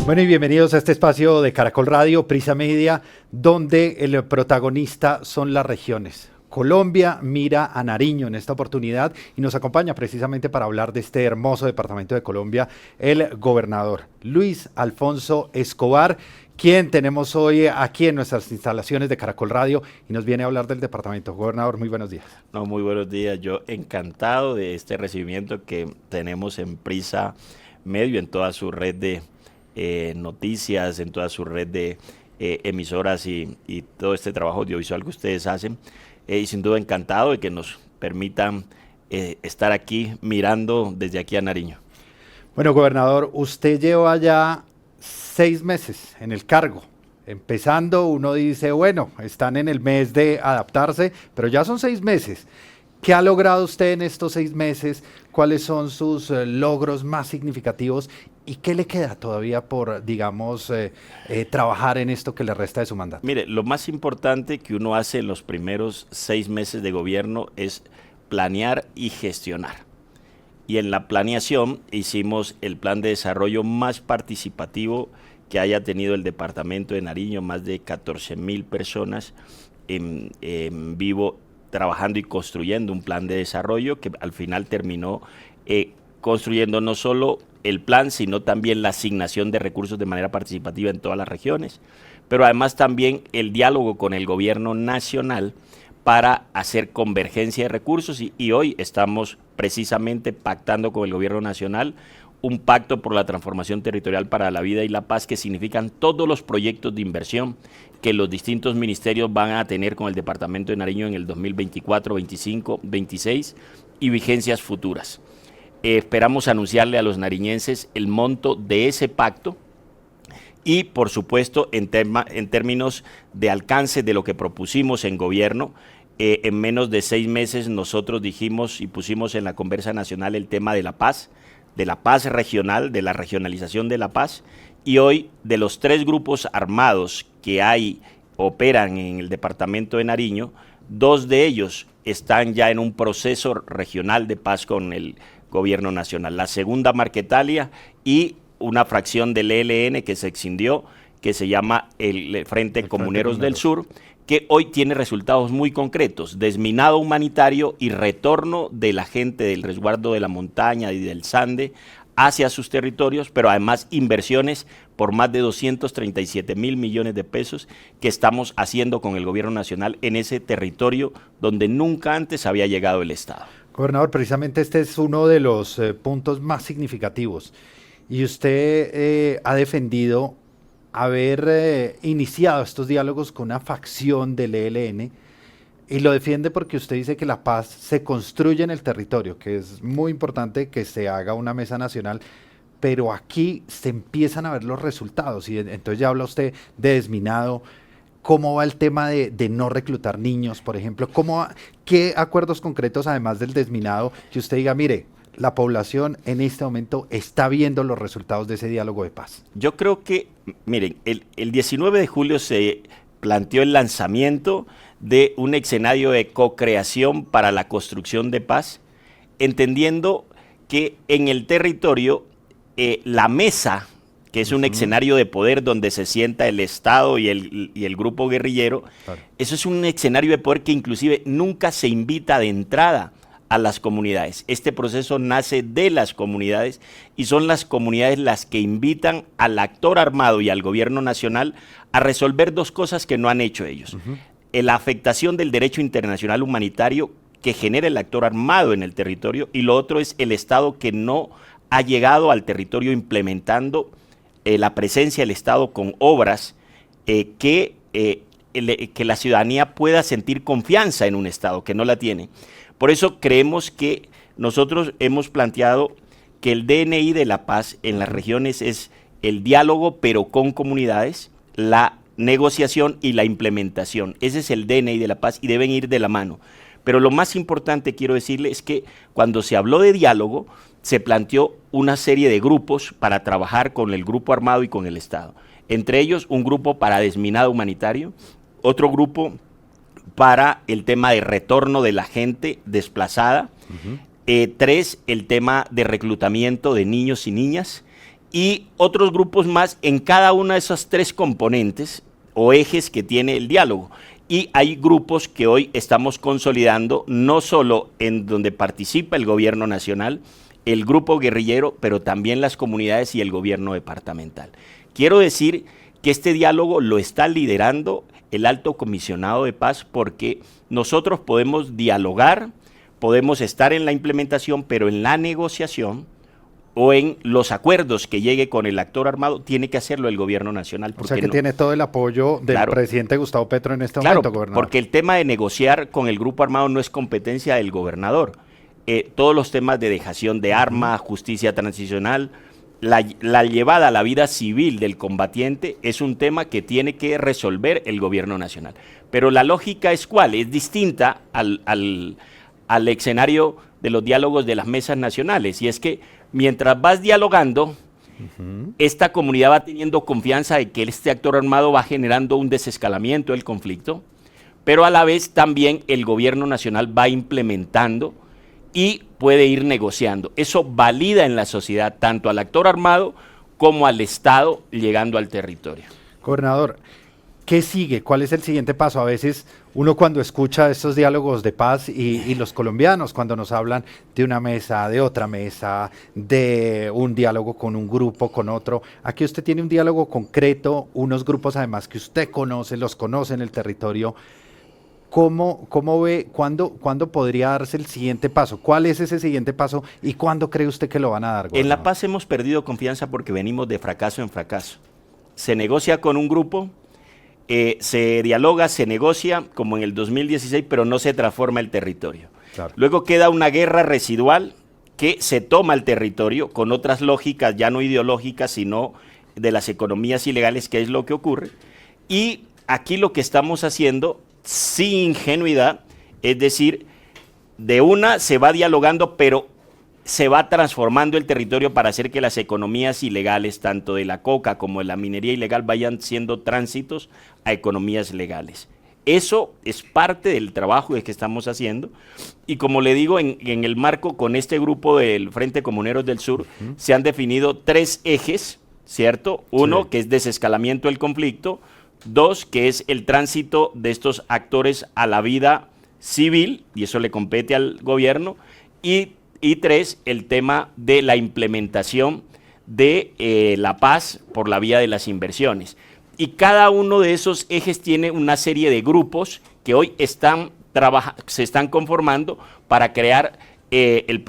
Bueno, y bienvenidos a este espacio de Caracol Radio, Prisa Media, donde el protagonista son las regiones. Colombia mira a Nariño en esta oportunidad y nos acompaña precisamente para hablar de este hermoso departamento de Colombia, el gobernador Luis Alfonso Escobar, quien tenemos hoy aquí en nuestras instalaciones de Caracol Radio y nos viene a hablar del departamento. Gobernador, muy buenos días. No, muy buenos días. Yo encantado de este recibimiento que tenemos en Prisa Medio, en toda su red de noticias, en toda su red de emisoras y todo este trabajo audiovisual que ustedes hacen. Y sin duda encantado de que nos permitan estar aquí mirando desde aquí a Nariño. Bueno, gobernador, usted lleva ya 6 meses en el cargo. Empezando, uno dice, bueno, están en el mes de adaptarse, pero ya son 6 meses. ¿Qué ha logrado usted en estos 6 meses? ¿Cuáles son sus logros más significativos? ¿Y qué le queda todavía por, digamos, trabajar en esto que le resta de su mandato? Mire, lo más importante que uno hace en los primeros 6 meses de gobierno es planear y gestionar. Y en la planeación hicimos el plan de desarrollo más participativo que haya tenido el departamento de Nariño, más de 14,000 personas en vivo trabajando y construyendo un plan de desarrollo que al final terminó construyendo no solo el plan, sino también la asignación de recursos de manera participativa en todas las regiones, pero además también el diálogo con el gobierno nacional para hacer convergencia de recursos y hoy estamos precisamente pactando con el gobierno nacional un pacto por la transformación territorial para la vida y la paz que significan todos los proyectos de inversión que los distintos ministerios van a tener con el departamento de Nariño en el 2024, 25, 26 y vigencias futuras. Esperamos anunciarle a los nariñenses el monto de ese pacto y, por supuesto, en términos de alcance de lo que propusimos en gobierno, en menos de 6 meses nosotros dijimos y pusimos en la conversa nacional el tema de la paz regional, de la regionalización de la paz, y hoy de los 3 grupos armados que operan en el departamento de Nariño, 2 de ellos están ya en un proceso regional de paz con el gobierno nacional. La segunda, Marquetalia, y una fracción del ELN que se excindió, que se llama el Frente Comuneros del Sur, que hoy tiene resultados muy concretos: desminado humanitario y retorno de la gente del resguardo de la montaña y del Sande hacia sus territorios, pero además inversiones por más de 237,000 millones de pesos que estamos haciendo con el gobierno nacional en ese territorio donde nunca antes había llegado el Estado. Gobernador, precisamente este es uno de los puntos más significativos y usted ha defendido haber iniciado estos diálogos con una facción del ELN y lo defiende porque usted dice que la paz se construye en el territorio, que es muy importante que se haga una mesa nacional, pero aquí se empiezan a ver los resultados y entonces ya habla usted de desminado. ¿Cómo va el tema de no reclutar niños, por ejemplo? ¿Qué acuerdos concretos, además del desminado, que usted diga, mire, la población en este momento está viendo los resultados de ese diálogo de paz? Yo creo que, miren, el 19 de julio se planteó el lanzamiento de un escenario de co-creación para la construcción de paz, entendiendo que en el territorio la mesa, que es un escenario de poder donde se sienta el Estado y el grupo guerrillero, claro. Eso es un escenario de poder que inclusive nunca se invita de entrada a las comunidades. Este proceso nace de las comunidades y son las comunidades las que invitan al actor armado y al gobierno nacional a resolver 2 cosas que no han hecho ellos. La afectación del derecho internacional humanitario que genera el actor armado en el territorio, y lo otro es el Estado que no ha llegado al territorio implementando la presencia del Estado con obras que la ciudadanía pueda sentir confianza en un Estado que no la tiene. Por eso creemos que nosotros hemos planteado que el DNI de la paz en las regiones es el diálogo, pero con comunidades, la negociación y la implementación. Ese es el DNI de la paz y deben ir de la mano. Pero lo más importante, quiero decirle, es que cuando se habló de diálogo, se planteó una serie de grupos para trabajar con el grupo armado y con el Estado. Entre ellos, un grupo para desminado humanitario, otro grupo para el tema de retorno de la gente desplazada, 3, el tema de reclutamiento de niños y niñas, y otros grupos más en cada una de esas tres componentes o ejes que tiene el diálogo. Y hay grupos que hoy estamos consolidando, no solo en donde participa el gobierno nacional, el grupo guerrillero, pero también las comunidades y el gobierno departamental. Quiero decir que este diálogo lo está liderando el Alto Comisionado de Paz, porque nosotros podemos dialogar, podemos estar en la implementación, pero en la negociación o en los acuerdos que llegue con el actor armado, tiene que hacerlo el gobierno nacional. O sea que tiene todo el apoyo del presidente Gustavo Petro en este momento, gobernador. Porque el tema de negociar con el grupo armado no es competencia del gobernador. Todos los temas de dejación de armas, justicia transicional, la llevada a la vida civil del combatiente es un tema que tiene que resolver el gobierno nacional. Pero la lógica es ¿cuál? Es distinta al escenario de los diálogos de las mesas nacionales, y es que mientras vas dialogando, esta comunidad va teniendo confianza de que este actor armado va generando un desescalamiento del conflicto, pero a la vez también el gobierno nacional va implementando y puede ir negociando. Eso valida en la sociedad tanto al actor armado como al Estado llegando al territorio. Gobernador, ¿qué sigue? ¿Cuál es el siguiente paso? A veces uno cuando escucha estos diálogos de paz y los colombianos cuando nos hablan de una mesa, de otra mesa, de un diálogo con un grupo, con otro, aquí usted tiene un diálogo concreto, unos grupos además que usted conoce, los conoce en el territorio. ¿Cómo ve, cuándo podría darse el siguiente paso? ¿Cuál es ese siguiente paso y cuándo cree usted que lo van a dar, gobernador? En La Paz hemos perdido confianza porque venimos de fracaso en fracaso. Se negocia con un grupo, se dialoga, se negocia, como en el 2016, pero no se transforma el territorio. Claro. Luego queda una guerra residual que se toma el territorio con otras lógicas, ya no ideológicas, sino de las economías ilegales, que es lo que ocurre. Y aquí lo que estamos haciendo, sin ingenuidad, es decir, de una se va dialogando, pero se va transformando el territorio para hacer que las economías ilegales, tanto de la coca como de la minería ilegal, vayan siendo tránsitos a economías legales. Eso es parte del trabajo que estamos haciendo, y como le digo, en el marco con este grupo del Frente Comuneros del Sur, se han definido 3 ejes, ¿cierto? Uno, sí, que es desescalamiento del conflicto; 2, que es el tránsito de estos actores a la vida civil, y eso le compete al gobierno; y 3, el tema de la implementación de la paz por la vía de las inversiones. Y cada uno de esos ejes tiene una serie de grupos que hoy se están conformando para crear la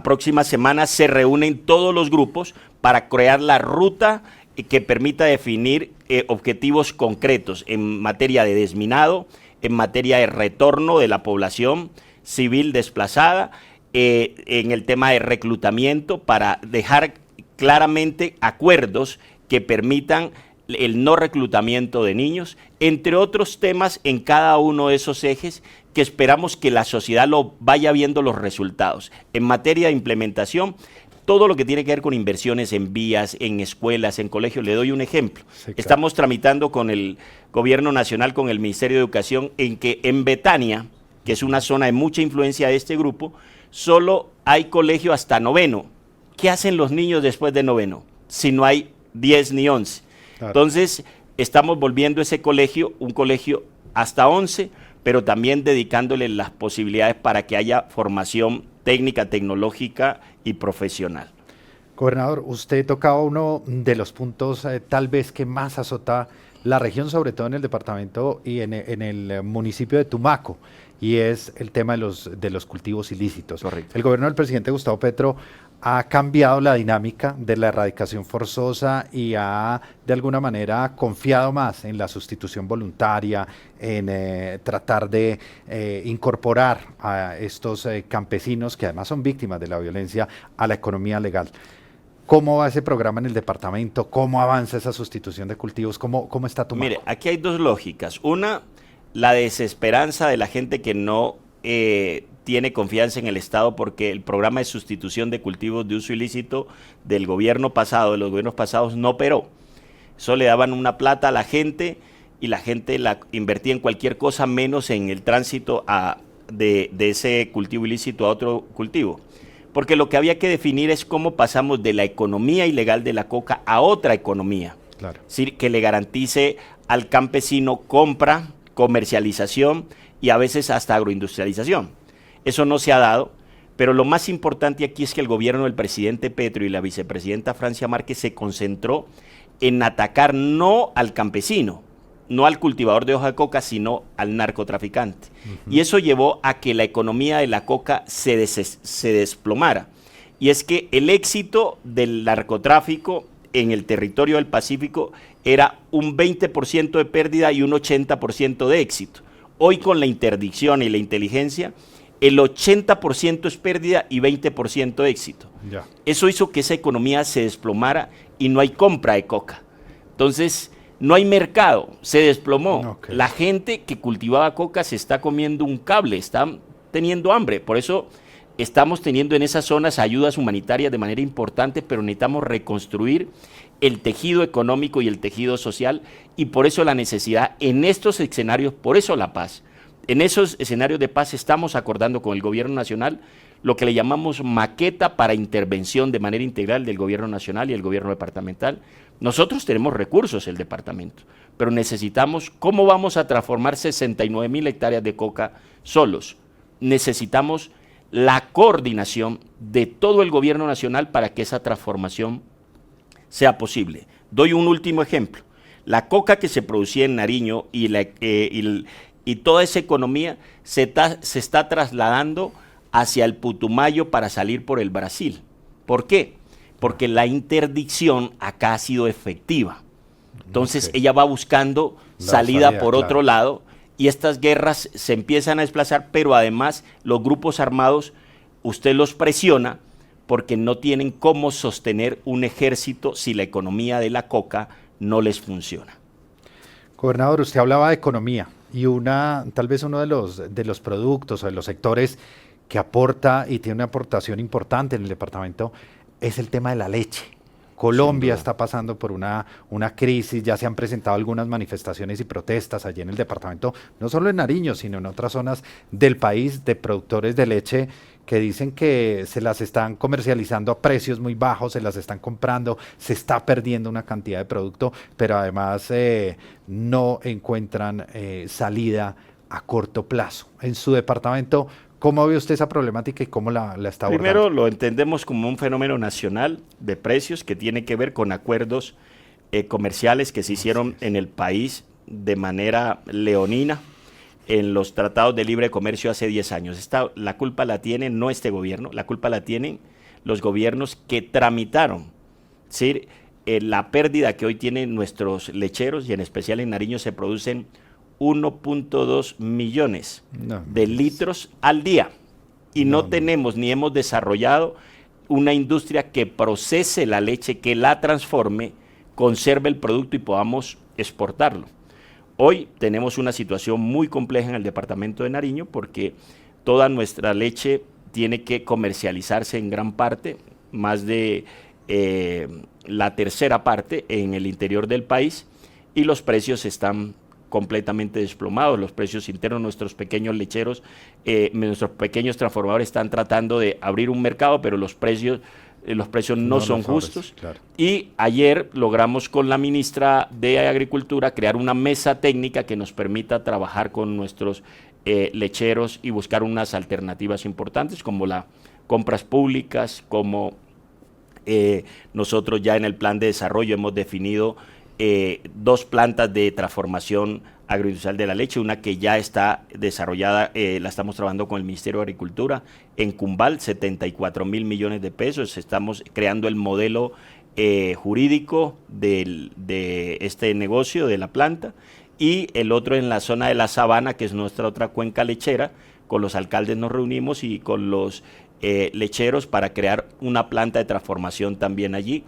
próxima semana se reúnen todos los grupos para crear la ruta que permita definir objetivos concretos en materia de desminado, en materia de retorno de la población civil desplazada, en el tema de reclutamiento, para dejar claramente acuerdos que permitan el no reclutamiento de niños, entre otros temas en cada uno de esos ejes que esperamos que la sociedad lo vaya viendo los resultados. En materia de implementación, todo lo que tiene que ver con inversiones en vías, en escuelas, en colegios. Le doy un ejemplo. Sí, claro. Estamos tramitando con el Gobierno Nacional, con el Ministerio de Educación, en que en Betania, que es una zona de mucha influencia de este grupo, solo hay colegio hasta 9º. ¿Qué hacen los niños después de 9º? Si no hay 10 ni 11. Claro. Entonces, estamos volviendo ese colegio, un colegio hasta 11, pero también dedicándole las posibilidades para que haya formación técnica, tecnológica y profesional. Gobernador, usted tocaba uno de los puntos tal vez que más azota la región, sobre todo en el departamento y en el municipio de Tumaco, y es el tema de los cultivos ilícitos. Correcto. El gobierno del presidente Gustavo Petro ha cambiado la dinámica de la erradicación forzosa y ha de alguna manera confiado más en la sustitución voluntaria, en tratar de incorporar a estos campesinos, que además son víctimas de la violencia, a la economía legal. ¿Cómo va ese programa en el departamento? ¿Cómo avanza esa sustitución de cultivos? ¿Cómo está Tumaco? Mire, aquí hay 2 lógicas. Una, la desesperanza de la gente que no tiene confianza en el Estado, porque el programa de sustitución de cultivos de uso ilícito del gobierno pasado, de los gobiernos pasados, no operó. Eso le daban una plata a la gente y la gente la invertía en cualquier cosa menos en el tránsito de ese cultivo ilícito a otro cultivo. porque lo que había que definir es cómo pasamos de la economía ilegal de la coca a otra economía, Claro. es decir, que le garantice al campesino compra, comercialización y a veces hasta agroindustrialización. Eso no se ha dado, pero lo más importante aquí es que el gobierno del presidente Petro y la vicepresidenta Francia Márquez se concentró en atacar no al campesino, no al cultivador de hoja de coca, sino al narcotraficante. Y eso llevó a que la economía de la coca se desplomara. Y es que el éxito del narcotráfico en el territorio del Pacífico era un 20% de pérdida y un 80% de éxito. Hoy, con la interdicción y la inteligencia, el 80% es pérdida y 20% de éxito. Ya. Eso hizo que esa economía se desplomara y no hay compra de coca. Entonces, no hay mercado, se desplomó. Okay. La gente que cultivaba coca se está comiendo un cable, está teniendo hambre. Por eso estamos teniendo en esas zonas ayudas humanitarias de manera importante, pero necesitamos reconstruir el tejido económico y el tejido social, y por eso la necesidad en estos escenarios, por eso la paz. En esos escenarios de paz estamos acordando con el gobierno nacional lo que le llamamos maqueta para intervención de manera integral del gobierno nacional y el gobierno departamental. Nosotros tenemos recursos, el departamento, pero necesitamos, ¿cómo vamos a transformar 69,000 hectáreas de coca solos? Necesitamos la coordinación de todo el gobierno nacional para que esa transformación sea posible. Doy un último ejemplo. La coca que se producía en Nariño y toda esa economía se está trasladando hacia el Putumayo para salir por el Brasil. ¿Por qué? Porque la interdicción acá ha sido efectiva. Entonces ella va buscando salida por otro lado, y estas guerras se empiezan a desplazar, pero además los grupos armados, usted los presiona porque no tienen cómo sostener un ejército si la economía de la coca no les funciona. Gobernador, usted hablaba de economía y tal vez uno de los productos o de los sectores que aporta y tiene una aportación importante en el departamento es el tema de la leche. Colombia está pasando por una crisis, ya se han presentado algunas manifestaciones y protestas allí en el departamento, no solo en Nariño, sino en otras zonas del país, de productores de leche que dicen que se las están comercializando a precios muy bajos, se las están comprando, se está perdiendo una cantidad de producto, pero además no encuentran salida a corto plazo. En su departamento, ¿cómo ve usted esa problemática y cómo la está abordando? Primero, lo entendemos como un fenómeno nacional de precios que tiene que ver con acuerdos comerciales que se hicieron en el país de manera leonina en los tratados de libre comercio hace 10 años. La culpa la tiene no este gobierno, la culpa la tienen los gobiernos que tramitaron. ¿Sí? La pérdida que hoy tienen nuestros lecheros, y en especial en Nariño se producen 1.2 millones de litros al día, y no tenemos ni hemos desarrollado una industria que procese la leche, que la transforme, conserve el producto y podamos exportarlo. Hoy tenemos una situación muy compleja en el departamento de Nariño porque toda nuestra leche tiene que comercializarse en gran parte, más de la tercera parte en el interior del país, y los precios están completamente desplomados, los precios internos. Nuestros pequeños lecheros, nuestros pequeños transformadores están tratando de abrir un mercado, pero los precios no son justos. Claro. Y ayer logramos con la ministra de Agricultura crear una mesa técnica que nos permita trabajar con nuestros lecheros y buscar unas alternativas importantes, como las compras públicas, como nosotros ya en el plan de desarrollo hemos definido 2 plantas de transformación agroindustrial de la leche, una que ya está desarrollada, la estamos trabajando con el Ministerio de Agricultura en Cumbal, 74,000 millones de pesos. Estamos creando el modelo jurídico de este negocio de la planta, y el otro en la zona de la Sabana, que es nuestra otra cuenca lechera. Con los alcaldes nos reunimos y con los lecheros para crear una planta de transformación también allí.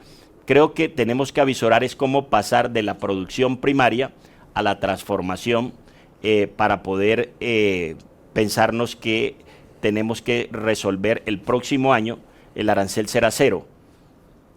Creo que tenemos que avisorar es cómo pasar de la producción primaria a la transformación para poder pensarnos que tenemos que resolver el próximo año. El arancel será 0,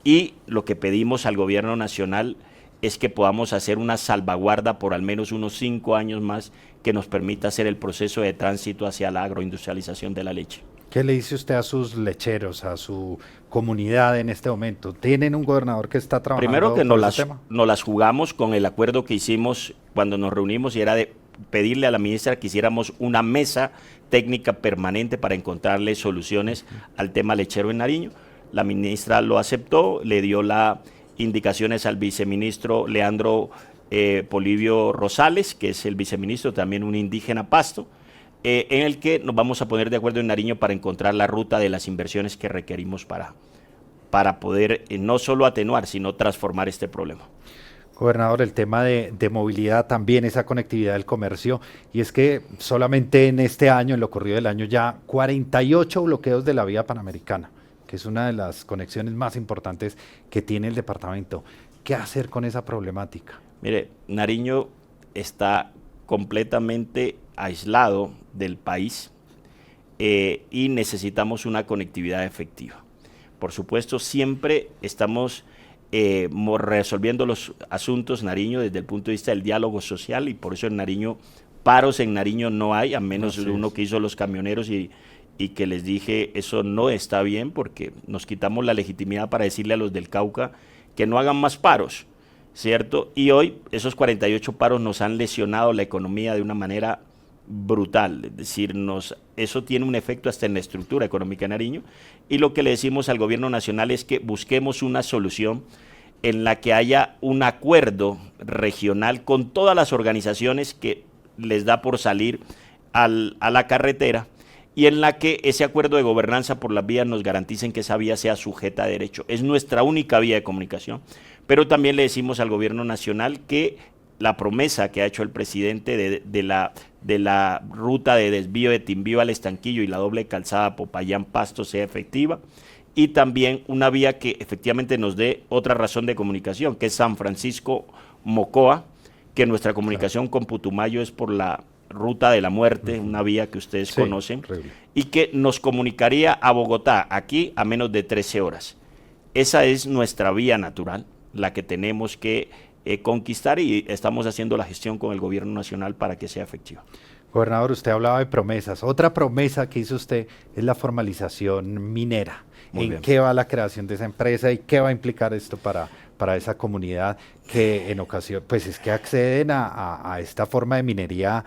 y lo que pedimos al gobierno nacional es que podamos hacer una salvaguarda por al menos unos 5 años más que nos permita hacer el proceso de tránsito hacia la agroindustrialización de la leche. ¿Qué le dice usted a sus lecheros, a su comunidad en este momento? ¿Tienen un gobernador que está trabajando Primero que por ese tema? nos las jugamos con el acuerdo que hicimos cuando nos reunimos y era de pedirle a la ministra que hiciéramos una mesa técnica permanente para encontrarle soluciones al tema lechero en Nariño. La ministra lo aceptó, le dio las indicaciones al viceministro Leandro Polibio Rosales, que es el viceministro, también un indígena Pasto, en el que nos vamos a poner de acuerdo en Nariño para encontrar la ruta de las inversiones que requerimos para poder no solo atenuar, sino transformar este problema. Gobernador, el tema de movilidad también, esa conectividad del comercio, y es que solamente en este año, en lo corrido del año, ya 48 bloqueos de la vía panamericana, que es una de las conexiones más importantes que tiene el departamento. ¿Qué hacer con esa problemática? Mire, Nariño está completamente aislado del país y necesitamos una conectividad efectiva. Por supuesto, siempre estamos resolviendo los asuntos Nariño desde el punto de vista del diálogo social y por eso en Nariño, paros en Nariño no hay, a menos de uno que hizo los camioneros y que les dije eso no está bien porque nos quitamos la legitimidad para decirle a los del Cauca que no hagan más paros, ¿cierto? Y hoy esos 48 paros nos han lesionado la economía de una manera brutal, es decir, eso tiene un efecto hasta en la estructura económica de Nariño y lo que le decimos al gobierno nacional es que busquemos una solución en la que haya un acuerdo regional con todas las organizaciones que les da por salir a la carretera y en la que ese acuerdo de gobernanza por las vías nos garanticen que esa vía sea sujeta a derecho. Es nuestra única vía de comunicación, pero también le decimos al gobierno nacional que la promesa que ha hecho el presidente de la ruta de desvío de Timbío al Estanquillo y la doble calzada Popayán-Pasto sea efectiva y también una vía que efectivamente nos dé otra razón de comunicación, que es San Francisco-Mocoa, que nuestra comunicación con Putumayo es por la ruta de la muerte, una vía que ustedes conocen, horrible. Y que nos comunicaría a Bogotá, aquí a menos de 13 horas. Esa es nuestra vía natural, la que tenemos que conquistar y estamos haciendo la gestión con el gobierno nacional para que sea efectiva. Gobernador, usted hablaba de promesas. Otra promesa que hizo usted es la formalización minera. ¿En qué va la creación de esa empresa y qué va a implicar esto para esa comunidad que en ocasión, pues es que acceden a esta forma de minería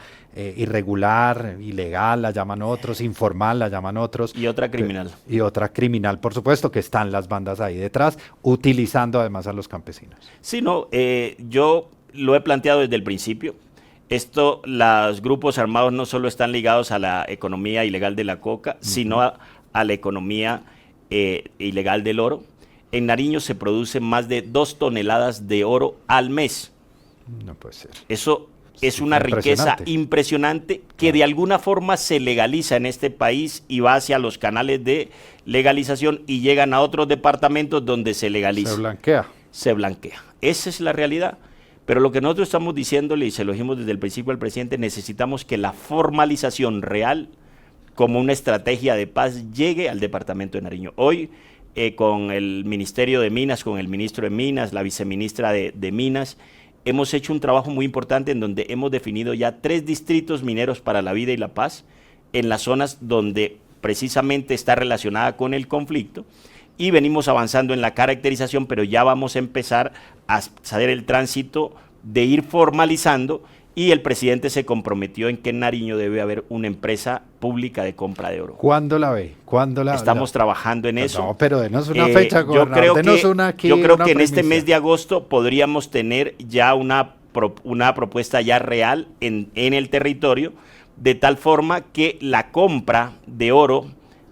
irregular, ilegal, la llaman otros, informal, la llaman otros. Y otra criminal. Y otra criminal, por supuesto, que están las bandas ahí detrás, utilizando además a los campesinos. Sí, no, yo lo he planteado desde el principio. Los grupos armados no solo están ligados a la economía ilegal de la coca, sino a la economía ilegal del oro. En Nariño se producen más de 2 toneladas de oro al mes. No puede ser. Eso es una riqueza impresionante que de alguna forma se legaliza en este país y va hacia los canales de legalización y llegan a otros departamentos donde se legaliza. Se blanquea. Se blanquea. Esa es la realidad. Pero lo que nosotros estamos diciéndole, y se lo dijimos desde el principio al presidente, necesitamos que la formalización real como una estrategia de paz llegue al departamento de Nariño. Hoy, con el Ministerio de Minas, con el ministro de Minas, la viceministra de Minas, hemos hecho un trabajo muy importante en donde hemos definido ya 3 distritos mineros para la vida y la paz en las zonas donde precisamente está relacionada con el conflicto y venimos avanzando en la caracterización, pero ya vamos a empezar a hacer el tránsito de ir formalizando y el presidente se comprometió en que en Nariño debe haber una empresa pública de compra de oro. ¿Cuándo la ve? Estamos trabajando en eso. No, pero denos una fecha, yo creo que en este mes de agosto podríamos tener ya una propuesta ya real en el territorio, de tal forma que la compra de oro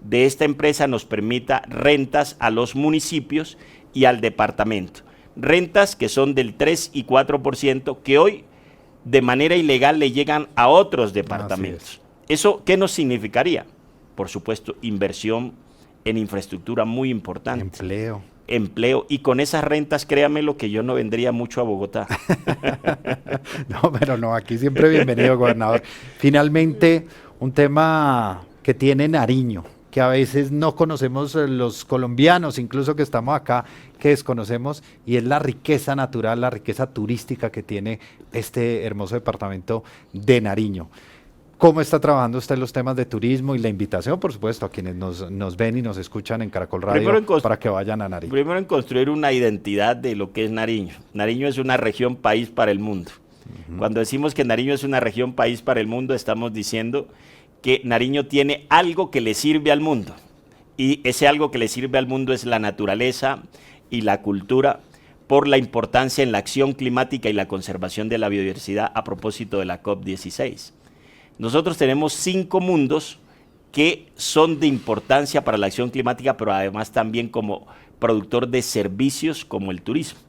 de esta empresa nos permita rentas a los municipios y al departamento. Rentas que son del 3 y 4% que hoy de manera ilegal le llegan a otros departamentos. ¿Eso qué nos significaría? Por supuesto, inversión en infraestructura muy importante. Empleo. Y con esas rentas, créame lo que yo no vendría mucho a Bogotá. No, pero no, aquí siempre bienvenido, gobernador. Finalmente, un tema que tiene Nariño, que a veces no conocemos los colombianos, incluso que estamos acá, que desconocemos, y es la riqueza natural, la riqueza turística que tiene este hermoso departamento de Nariño. ¿Cómo está trabajando usted los temas de turismo y la invitación, por supuesto, a quienes nos ven y nos escuchan en Caracol Radio para que vayan a Nariño? Primero en construir una identidad de lo que es Nariño. Nariño es una región país para el mundo. Cuando decimos que Nariño es una región país para el mundo, estamos diciendo que Nariño tiene algo que le sirve al mundo. Y ese algo que le sirve al mundo es la naturaleza y la cultura, por la importancia en la acción climática y la conservación de la biodiversidad a propósito de la COP16. Nosotros tenemos 5 mundos que son de importancia para la acción climática, pero además también como productor de servicios como el turismo.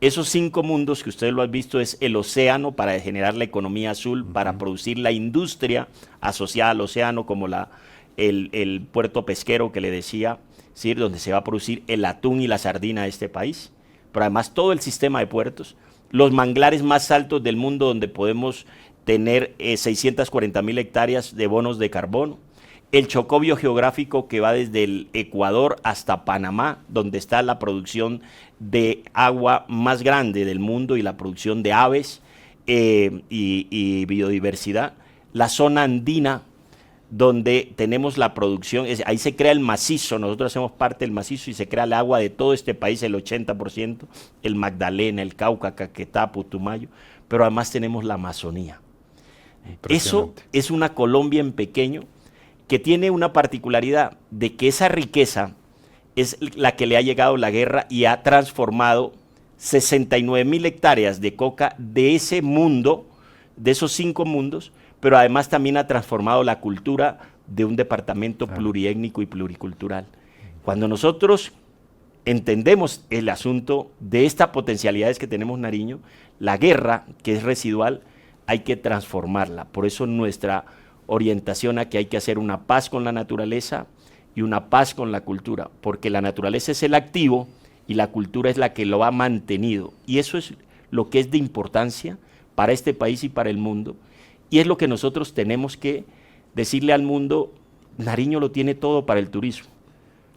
Esos 5 mundos que ustedes lo han visto es el océano para generar la economía azul, para producir la industria asociada al océano como el puerto pesquero que le decía, ¿sí? Donde se va a producir el atún y la sardina de este país, pero además todo el sistema de puertos, los manglares más altos del mundo donde podemos tener 640.000 hectáreas de bonos de carbono, el chocó biogeográfico que va desde el Ecuador hasta Panamá, donde está la producción de agua más grande del mundo y la producción de aves y biodiversidad, la zona andina, donde tenemos la producción, ahí se crea el macizo, nosotros hacemos parte del macizo y se crea el agua de todo este país, el 80%, el Magdalena, el Cauca, Caquetá, Putumayo, pero además tenemos la Amazonía. Eso es una Colombia en pequeño que tiene una particularidad de que esa riqueza es la que le ha llegado la guerra y ha transformado 69.000 hectáreas de coca de ese mundo, de esos 5 mundos, pero además también ha transformado la cultura de un departamento pluriétnico y pluricultural. Cuando nosotros entendemos el asunto de estas potencialidades que tenemos en Nariño, la guerra, que es residual, hay que transformarla. Por eso nuestra orientación a que hay que hacer una paz con la naturaleza y una paz con la cultura, porque la naturaleza es el activo y la cultura es la que lo ha mantenido. Y eso es lo que es de importancia para este país y para el mundo. Y es lo que nosotros tenemos que decirle al mundo: Nariño lo tiene todo para el turismo,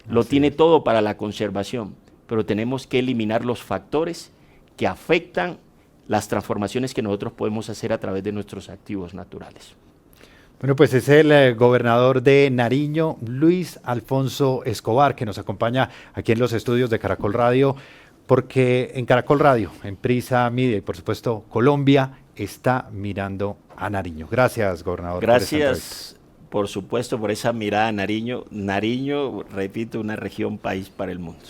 lo tiene todo para la conservación, pero tenemos que eliminar los factores que afectan las transformaciones que nosotros podemos hacer a través de nuestros activos naturales. Bueno, pues es el gobernador de Nariño, Luis Alfonso Escobar, que nos acompaña aquí en los estudios de Caracol Radio, porque en Caracol Radio, en Prisa Media y por supuesto Colombia está mirando a Nariño. Gracias, gobernador. Gracias, por supuesto, por esa mirada a Nariño. Nariño, repito, una región país para el mundo.